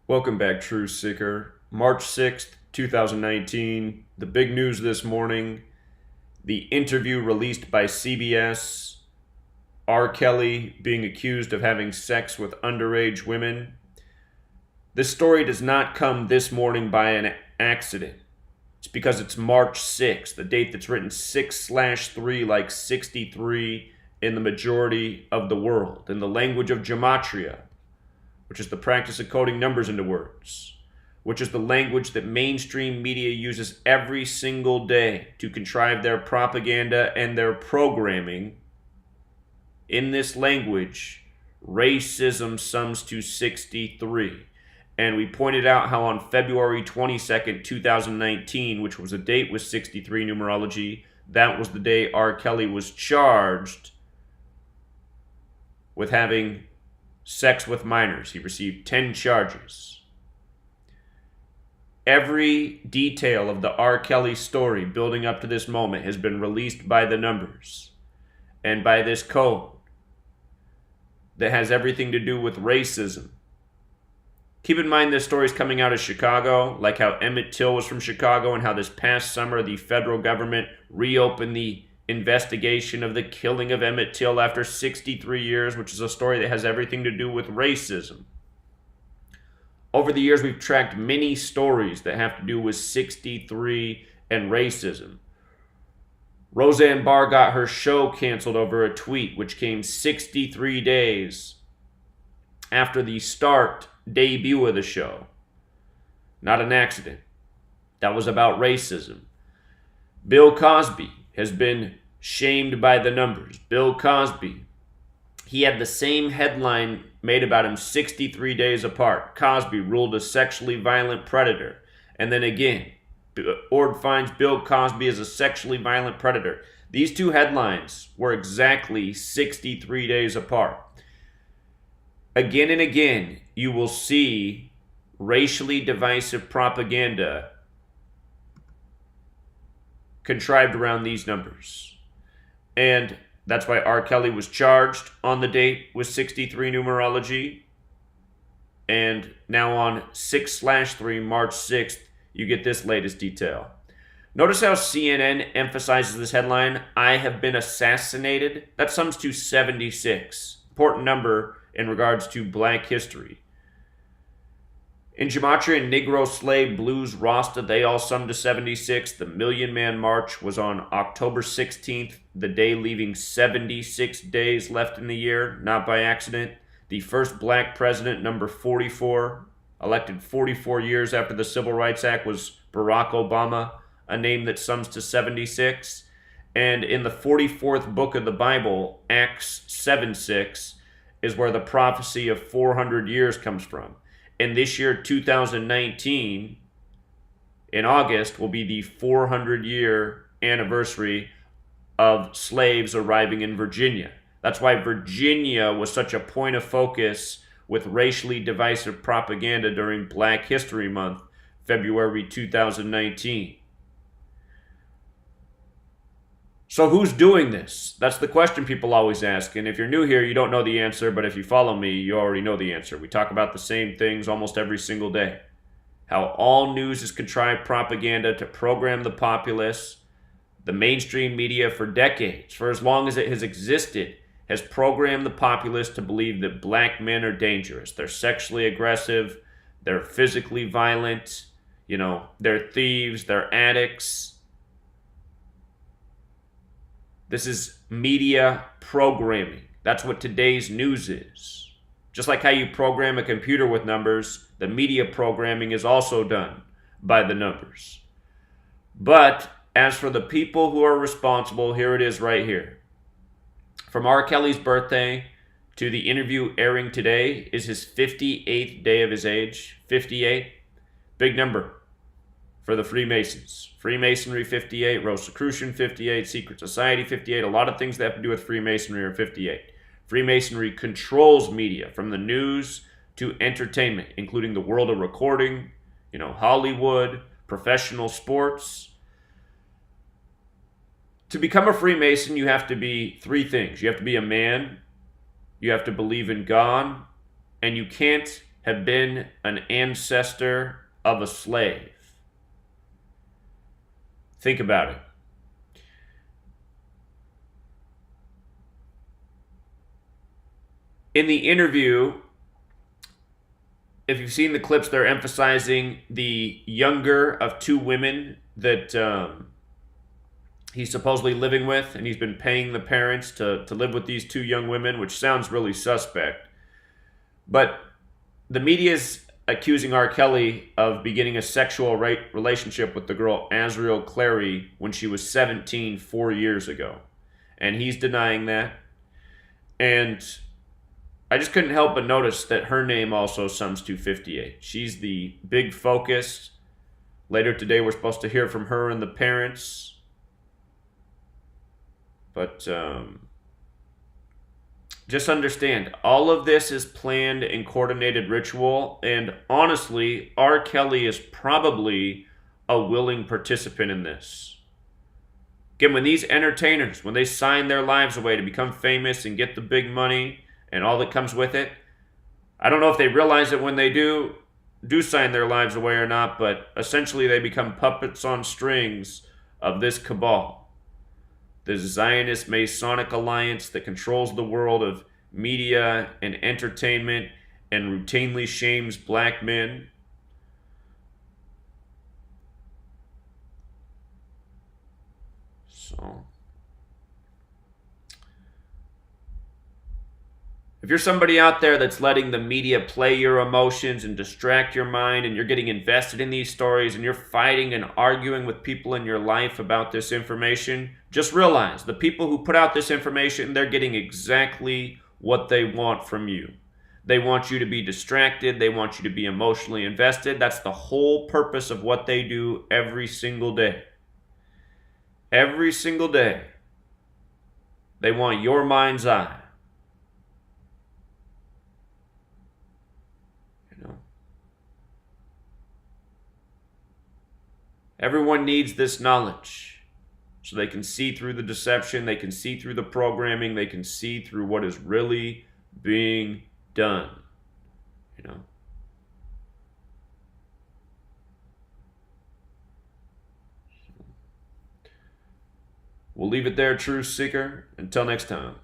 Welcome back, True Seeker. March 6th, 2019. The big news this morning, the interview released by CBS, R. Kelly being accused of having sex with underage women. This story does not come this morning by an accident. It's because it's March 6th, the date that's written 6/3 like 63 in the majority of the world, in the language of gematria, which is the practice of coding numbers into words, which is the language that mainstream media uses every single day to contrive their propaganda and their programming. In this language, racism sums to 63. And we pointed out how on February 22nd, 2019, which was a date with 63 numerology, that was the day R. Kelly was charged with having sex with minors. He received 10 charges. Every detail of the R. Kelly story building up to this moment has been released by the numbers and by this code that has everything to do with racism. Keep in mind this story is coming out of Chicago, like how Emmett Till was from Chicago and how this past summer the federal government reopened the investigation of the killing of Emmett Till after 63 years, which is a story that has everything to do with racism. Over the years, we've tracked many stories that have to do with 63 and racism. Roseanne Barr got her show canceled over a tweet, which came 63 days after the debut of the show. Not an accident. That was about racism. Bill Cosby has been shamed by the numbers. Bill Cosby, he had the same headline made about him 63 days apart. Cosby ruled a sexually violent predator. And then again, Ord finds Bill Cosby as a sexually violent predator. These two headlines were exactly 63 days apart. Again and again, you will see racially divisive propaganda contrived around these numbers. And that's why R. Kelly was charged on the date with 63 numerology. And now on 6/3, March 6th, you get this latest detail. Notice how CNN emphasizes this headline, "I have been assassinated." That sums to 76. Important number in regards to black history. In Gematria and Negro Slave Blues Rasta, they all sum to 76. The Million Man March was on October 16th, the day leaving 76 days left in the year, not by accident. The first black president, number 44, elected 44 years after the Civil Rights Act, was Barack Obama, a name that sums to 76. And in the 44th book of the Bible, Acts 7:6, is where the prophecy of 400 years comes from. And this year, 2019, in August, will be the 400-year anniversary of slaves arriving in Virginia. That's why Virginia was such a point of focus with racially divisive propaganda during Black History Month, February 2019. So who's doing this? That's the question people always ask. And if you're new here, you don't know the answer. But if you follow me, you already know the answer. We talk about the same things almost every single day. How all news is contrived propaganda to program the populace. The mainstream media for decades, for as long as it has existed, has programmed the populace to believe that black men are dangerous. They're sexually aggressive. They're physically violent. They're thieves. They're addicts. This is media programming. That's what today's news is. Just like how you program a computer with numbers, the media programming is also done by the numbers. But as for the people who are responsible, here it is right here. From R. Kelly's birthday to the interview airing today is his 58th day of his age. 58. Big number for the Freemasons. Freemasonry 58, Rosicrucian 58, Secret Society 58. A lot of things that have to do with Freemasonry are 58. Freemasonry controls media from the news to entertainment, including the world of recording, Hollywood, professional sports. To become a Freemason, you have to be three things. You have to be a man, you have to believe in God, and you can't have been an ancestor of a slave. Think about it. In the interview, if you've seen the clips, they're emphasizing the younger of two women that he's supposedly living with, and he's been paying the parents to live with these two young women, which sounds really suspect. But the media's accusing R. Kelly of beginning a sexual relationship with the girl Azriel Clary when she was 17 4 years ago. And he's denying that. And I just couldn't help but notice that her name also sums 258. She's the big focus. Later today, we're supposed to hear from her and the parents. But just understand, all of this is planned and coordinated ritual. And honestly, R. Kelly is probably a willing participant in this. Again, when these entertainers, when they sign their lives away to become famous and get the big money and all that comes with it, I don't know if they realize it when they do sign their lives away or not, but essentially they become puppets on strings of this cabal. The Zionist Masonic alliance that controls the world of media and entertainment and routinely shames black men. So, if you're somebody out there that's letting the media play your emotions and distract your mind, and you're getting invested in these stories and you're fighting and arguing with people in your life about this information, just realize the people who put out this information, they're getting exactly what they want from you. They want you to be distracted. They want you to be emotionally invested. That's the whole purpose of what they do every single day. Every single day. They want your mind's eye. Everyone needs this knowledge so they can see through the deception, they can see through the programming, they can see through what is really being done. We'll leave it there, Truth Seeker. Until next time.